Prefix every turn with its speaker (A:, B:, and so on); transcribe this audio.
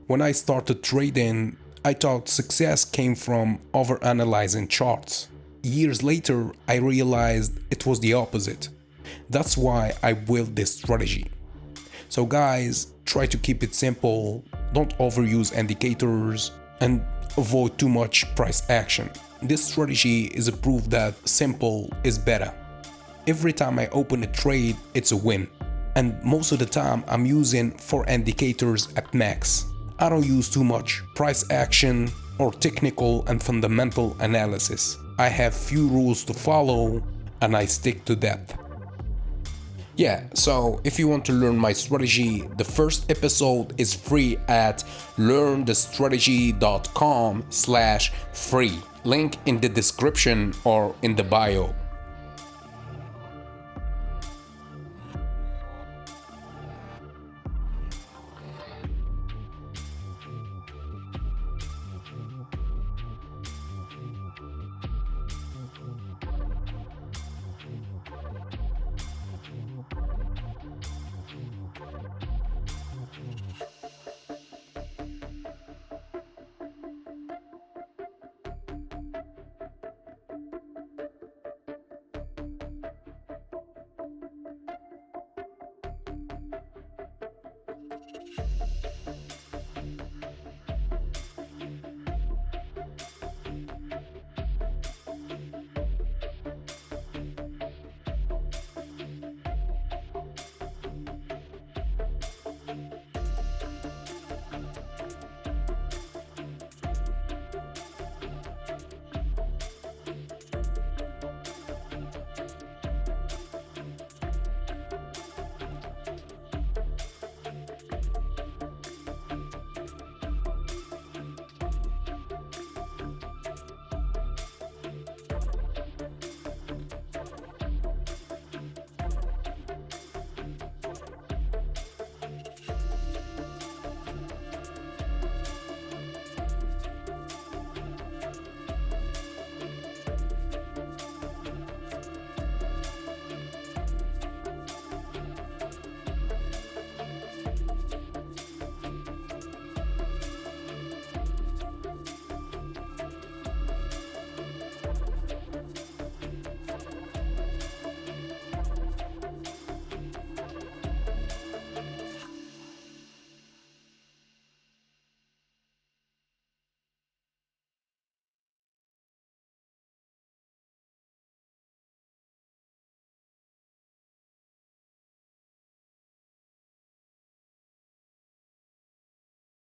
A: When I started trading, I thought success came from overanalyzing charts. Years later, I realized it was the opposite. That's why I built this strategy. So guys, try to keep it simple, don't overuse indicators, and avoid too much price action. This strategy is a proof that simple is better. Every time I open a trade, it's a win. And most of the time, I'm using 4 indicators at max. I don't use too much price action or technical and fundamental analysis. I have few rules to follow and I stick to that. Yeah, so if you want to learn my strategy, the first episode is free at learnthestrategy.com/free. Link in the description or in the bio.